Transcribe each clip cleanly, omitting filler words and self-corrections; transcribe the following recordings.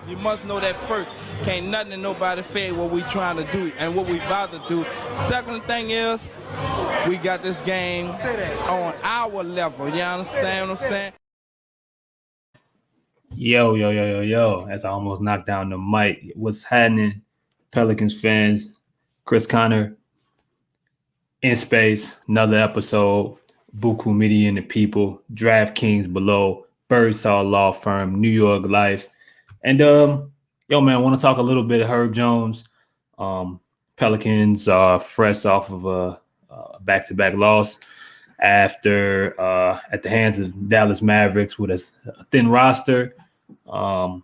You must know that first. Can't nothing and nobody fade what we trying to do and what we about to do. Second thing is, we got this game on our level. You understand what I'm saying? Yo. As I almost knocked down the mic. What's happening, Pelicans fans? Chris Connor in space. Another episode. Buku Media and the People. DraftKings below. Birdsall Law Firm. New York Life. And man, I want to talk a little bit of Herb Jones. Pelicans are fresh off of a back-to-back loss after at the hands of Dallas Mavericks with a thin roster. Flying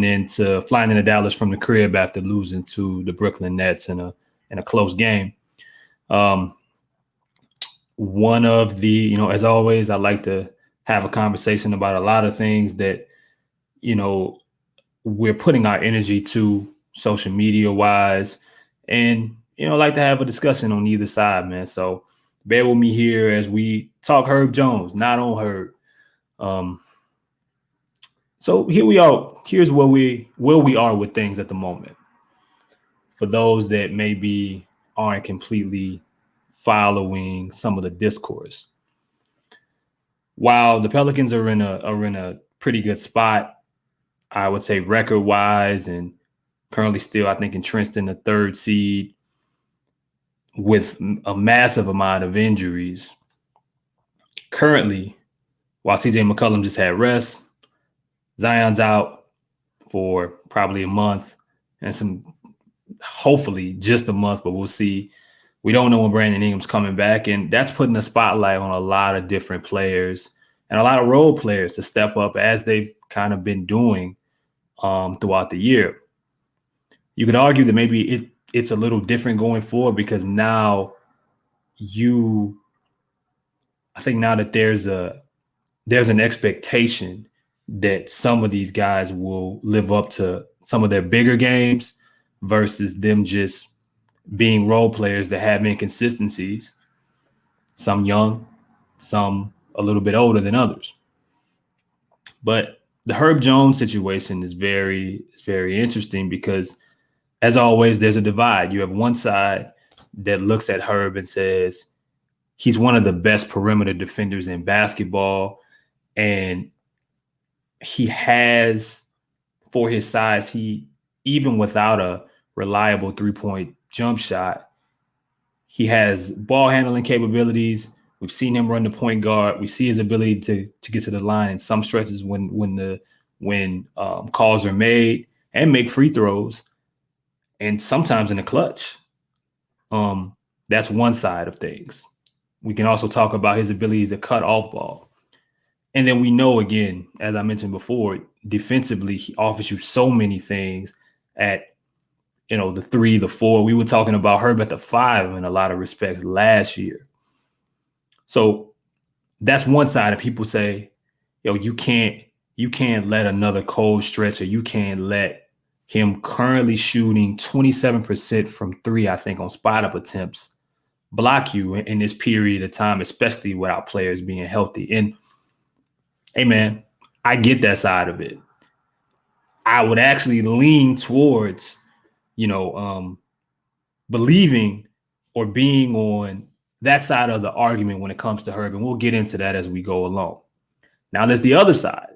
into Dallas from the crib after losing to the Brooklyn Nets in a close game. One of the, as always, I like to have a conversation about a lot of things that, we're putting our energy to social media wise, and, like to have a discussion on either side, man. So bear with me here as we talk Herb Jones, not on Herb. So here we are. Here's where we are with things at the moment. For those that maybe aren't completely following some of the discourse, while the Pelicans are in a pretty good spot, I would say record wise, and currently still, I think, entrenched in the third seed with a massive amount of injuries. Currently, while CJ McCollum just had rest, Zion's out for probably a month and hopefully just a month, but we'll see. We don't know when Brandon Ingram's coming back, and that's putting a spotlight on a lot of different players and a lot of role players to step up as they've kind of been doing throughout the year. You could argue that maybe it's a little different going forward because now I think now that there's an expectation that some of these guys will live up to some of their bigger games versus them just being role players that have inconsistencies, some young, some a little bit older than others. But the Herb Jones situation is very interesting because, as always, there's a divide. You have one side that looks at Herb and says he's one of the best perimeter defenders in basketball, and he has, for his size, even without a reliable three-point jump shot, he has ball handling capabilities. We've seen him run the point guard. We see his ability to get to the line in some stretches when calls are made, and make free throws, and sometimes in the clutch. That's one side of things. We can also talk about his ability to cut off ball. And then we know, again, as I mentioned before, defensively, he offers you so many things at, the 3, the 4. We were talking about Herb at the 5 in a lot of respects last year. So that's one side. And people say, you can't let another cold stretch, or you can't let him currently shooting 27% from 3, I think, on spot up attempts block you in this period of time, especially without players being healthy. And hey, man, I get that side of it. I would actually lean towards, believing or being on that side of the argument when it comes to Herb. And we'll get into that as we go along. Now, there's the other side.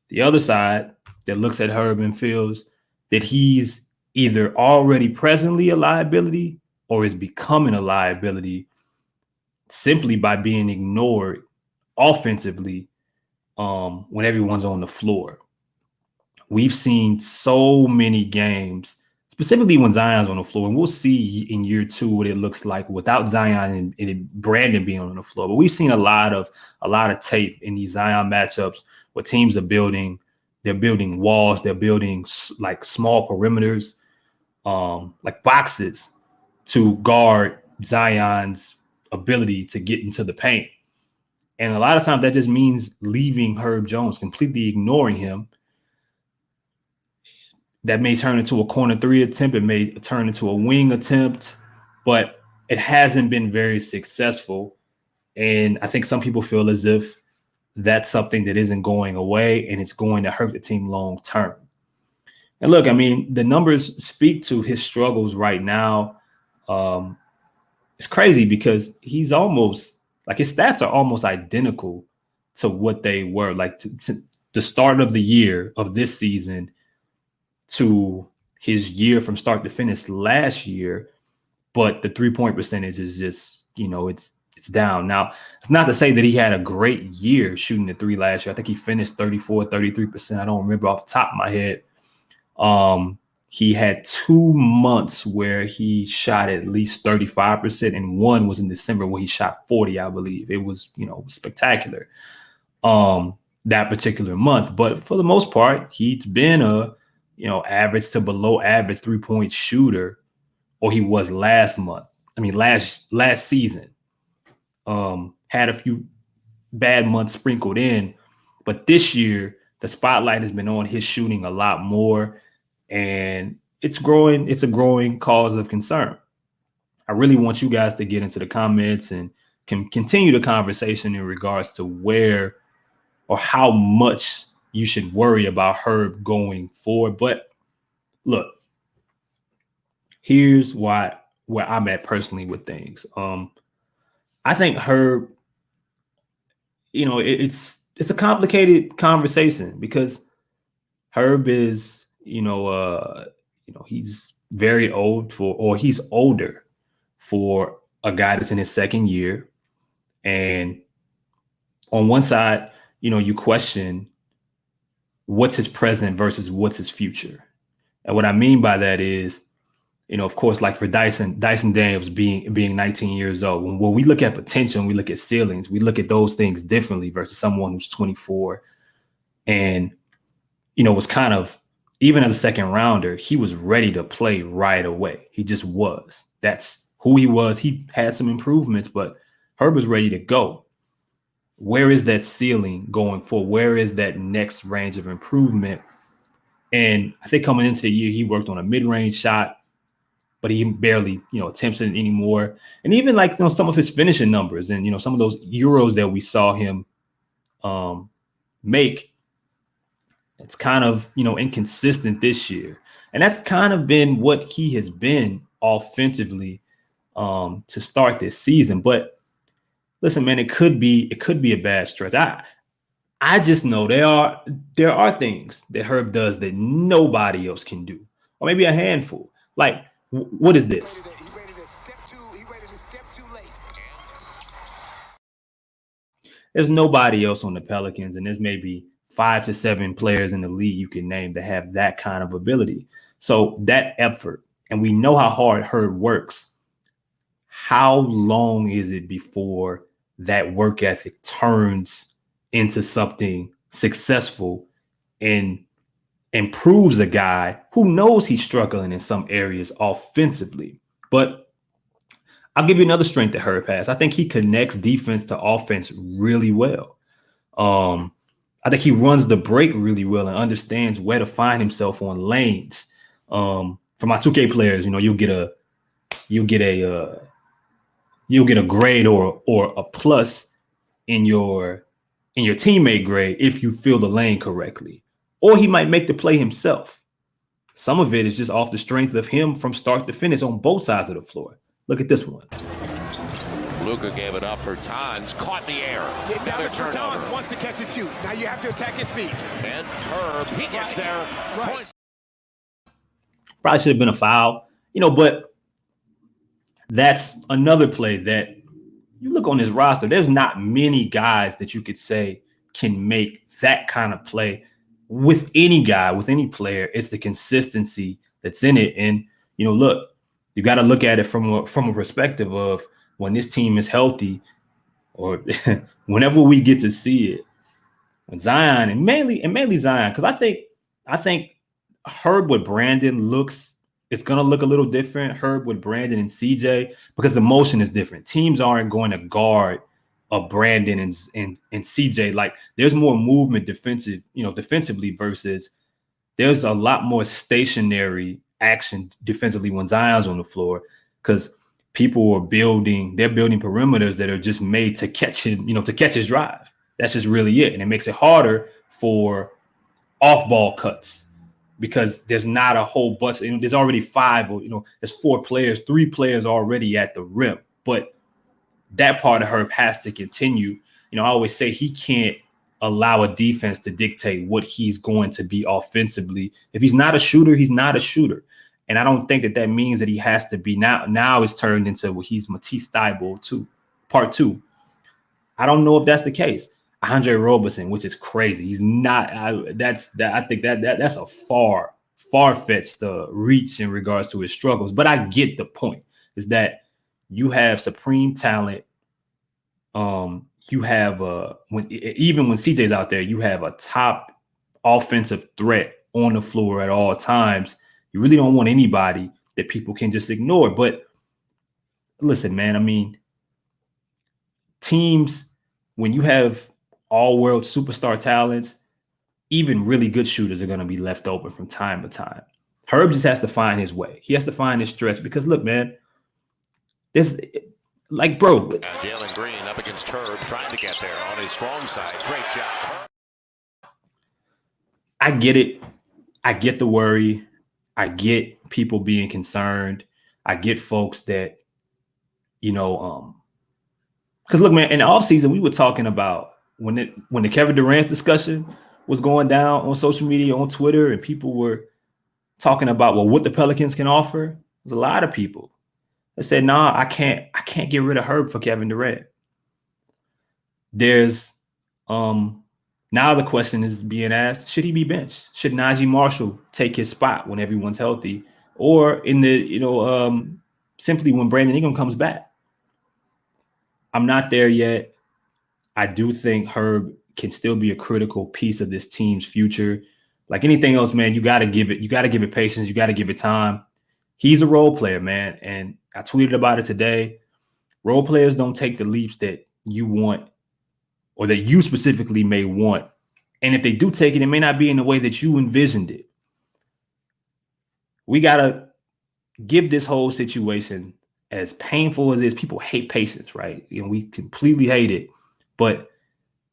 The other side that looks at Herb and feels that he's either already presently a liability or is becoming a liability simply by being ignored offensively when everyone's on the floor. We've seen so many games, specifically when Zion's on the floor, and we'll see in year 2 what it looks like without Zion and Brandon being on the floor. But we've seen a lot of tape in these Zion matchups where teams are building. They're building walls. They're building like small perimeters, like boxes, to guard Zion's ability to get into the paint. And a lot of times that just means leaving Herb Jones, completely ignoring him. That may turn into a corner 3 attempt. It may turn into a wing attempt, but it hasn't been very successful. And I think some people feel as if that's something that isn't going away and it's going to hurt the team long term. And look, I mean, the numbers speak to his struggles right now. Um, it's crazy because he's almost like his stats are almost identical to what they were like to the start of the year of this season to his year from start to finish last year. But the 3-point percentage is just, it's down. Now, it's not to say that he had a great year shooting the three last year. I think he finished 33%. I don't remember off the top of my head. He had 2 months where he shot at least 35%, and one was in December where he shot 40, I believe. It was, spectacular. That particular month. But for the most part, he's been a, average to below average 3-point shooter, or he was last season. Had a few bad months sprinkled in, but this year the spotlight has been on his shooting a lot more, and it's growing. It's a growing cause of concern. I really want you guys to get into the comments and can continue the conversation in regards to where or how much you should worry about Herb going forward. But look, here's where I'm at personally with things. I think Herb, it's a complicated conversation because Herb is, he's very old he's older for a guy that's in his second year. And on one side, you question what's his present versus what's his future. And what I mean by that is, of course, like for Dyson Daniels being 19 years old, when we look at potential and we look at ceilings, we look at those things differently versus someone who's 24 and, was kind of, even as a second rounder, he was ready to play right away. He just was. That's who he was. He had some improvements, but Herb was ready to go. Where is that ceiling going forward? Where is that next range of improvement? And I think coming into the year, he worked on a mid-range shot, but he barely, attempts it anymore. And even like, some of his finishing numbers and, some of those Euros that we saw him make, it's kind of, inconsistent this year. And that's kind of been what he has been offensively to start this season. But listen, man, it could be a bad stretch. I just know there are things that Herb does that nobody else can do, or maybe a handful. Like, what is this? There's nobody else on the Pelicans, and there's maybe 5 to 7 players in the league you can name that have that kind of ability. So that effort, and we know how hard Herb works. How long is it before that work ethic turns into something successful and improves a guy who knows he's struggling in some areas offensively? But I'll give you another strength that Herb has. I think he connects defense to offense really well. I think he runs the break really well and understands where to find himself on lanes. For my 2K players, you'll get a grade or a plus in your teammate grade if you fill the lane correctly. Or he might make the play himself. Some of it is just off the strength of him from start to finish on both sides of the floor. Look at this one. Luka gave it up. Bertans caught in the air. Now Bertans wants to catch and shoot. Now you have to attack his feet. And Herb, he gets there. Right. Probably should have been a foul, but that's another play that you look on this roster. There's not many guys that you could say can make that kind of play with any guy, with any player. It's the consistency that's in it. And, look, you got to look at it from a perspective of when this team is healthy, or whenever we get to see it, when Zion and mainly Zion, because I think Herb with Brandon it's going to look a little different. Herb with Brandon and CJ, because the motion is different. Teams aren't going to guard a Brandon and CJ. Like, there's more movement defensively versus there's a lot more stationary action defensively when Zion's on the floor, because people are building perimeters that are just made to catch him, to catch his drive. That's just really it. And it makes it harder for off-ball cuts. because there's not a whole bunch. There's already 5, or there's 4 players, 3 players already at the rim. But that part of Herb has to continue. I always say he can't allow a defense to dictate what he's going to be offensively. If he's not a shooter, he's not a shooter. And I don't think that means that he has to be now. Now it's turned into he's Matisse Thybulle 2, part 2. I don't know if that's the case. Andre Roberson, which is crazy. He's not. I think that's a far-fetched reach in regards to his struggles. But I get the point. Is that you have supreme talent. You have even when CJ's out there, you have a top offensive threat on the floor at all times. You really don't want anybody that people can just ignore. But listen, man, I mean, teams, when you have all-world superstar talents, even really good shooters are going to be left open from time to time. Herb just has to find his way. He has to find his stretch because, look, man, bro. Jalen Green up against Herb, trying to get there on his strong side. Great job. I get it. I get the worry. I get people being concerned. I get folks that, because look, man, in the offseason, we were talking about when the Kevin Durant discussion was going down on social media, on Twitter, and people were talking about, what the Pelicans can offer. There's a lot of people that said, nah, I can't get rid of Herb for Kevin Durant. There's now the question is being asked, should he be benched? Should Najee Marshall take his spot when everyone's healthy? Or in the, simply when Brandon Ingram comes back? I'm not there yet. I do think Herb can still be a critical piece of this team's future. Like anything else, man, you got to give it patience. You got to give it time. He's a role player, man. And I tweeted about it today. Role players don't take the leaps that you want or that you specifically may want. And if they do take it, it may not be in the way that you envisioned it. We got to give this whole situation, as painful as it is, people hate patience, right? We completely hate it. But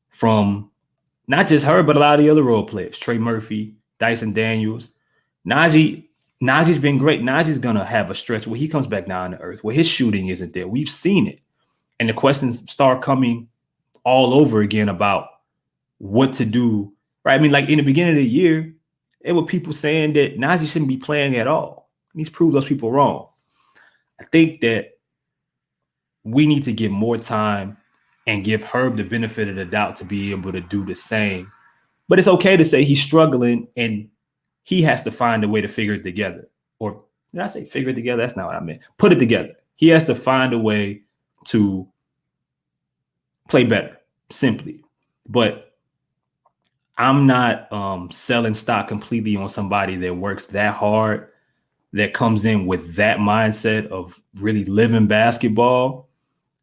from not just her, but a lot of the other role players, Trey Murphy, Dyson Daniels, Najee's been great. Najee's going to have a stretch where he comes back down to earth, where his shooting isn't there. We've seen it. And the questions start coming all over again about what to do, right? I mean, like in the beginning of the year, there were people saying that Najee shouldn't be playing at all. And he's proved those people wrong. I think that we need to give more time and give Herb the benefit of the doubt to be able to do the same. But it's okay to say he's struggling and he has to find a way to figure it together. Or did I say figure it together? That's not what I meant. Put it together. He has to find a way to play better, simply. But I'm not selling stock completely on somebody that works that hard, that comes in with that mindset of really living basketball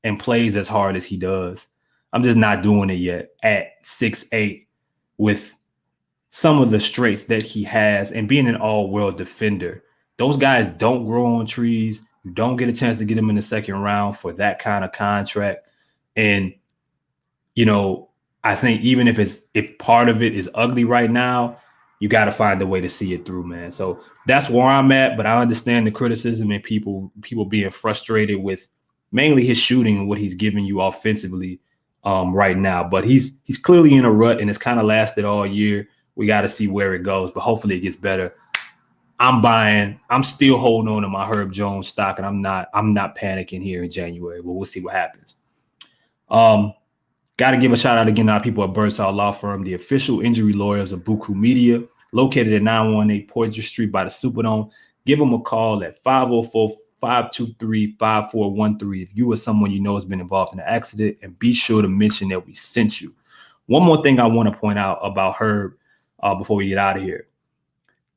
and plays as hard as he does. I'm just not doing it yet at 6'8", with some of the strengths that he has and being an all-world defender. Those guys don't grow on trees. You don't get a chance to get them in the second round for that kind of contract. And, I think even if part of it is ugly right now, you got to find a way to see it through, man. So that's where I'm at, but I understand the criticism and people being frustrated with mainly his shooting and what he's giving you offensively right now. But he's clearly in a rut, and it's kind of lasted all year. We got to see where it goes, but hopefully it gets better. I'm still holding on to my Herb Jones stock, and I'm not panicking here in January, but we'll see what happens. Got to give a shout out again to our people at Birdsall Law Firm, the official injury lawyers of Buku Media, located at 918 Poydras Street by the Superdome. Give them a call at 504-523-5413 if you or someone you know has been involved in an accident, and be sure to mention that we sent you. One more thing I want to point out about Herb before we get out of here.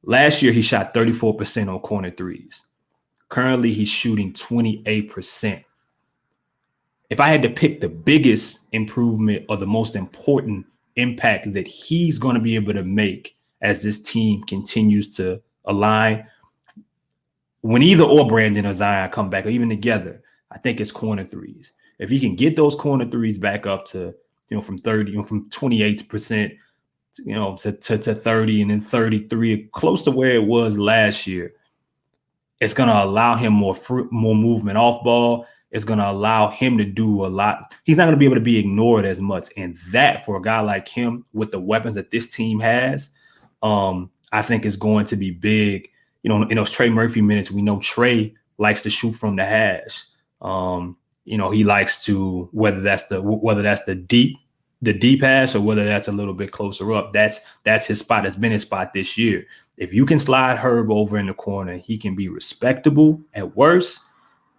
Last year, he shot 34% on corner threes. Currently, he's shooting 28%. If I had to pick the biggest improvement or the most important impact that he's going to be able to make as this team continues to align, when either or Brandon or Zion come back, or even together, I think it's corner threes. If he can get those corner threes back up to, from 28%, to 30 and then 33, close to where it was last year. It's going to allow him more movement off ball. It's going to allow him to do a lot. He's not going to be able to be ignored as much. And that, for a guy like him, with the weapons that this team has, I think is going to be big. In those Trey Murphy minutes, we know Trey likes to shoot from the hash. He likes to, whether that's the deep hash or whether that's a little bit closer up. That's his spot. That's been his spot this year. If you can slide Herb over in the corner, he can be respectable at worst.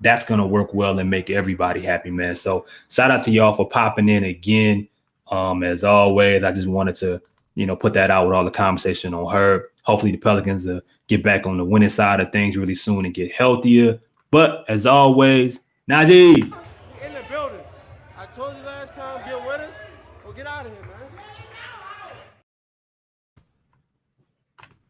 That's going to work well and make everybody happy, man. So shout out to y'all for popping in again. As always, I just wanted to, put that out with all the conversation on Herb. Hopefully the Pelicans get back on the winning side of things really soon and get healthier. But as always, Najee. In the building. I told you last time, get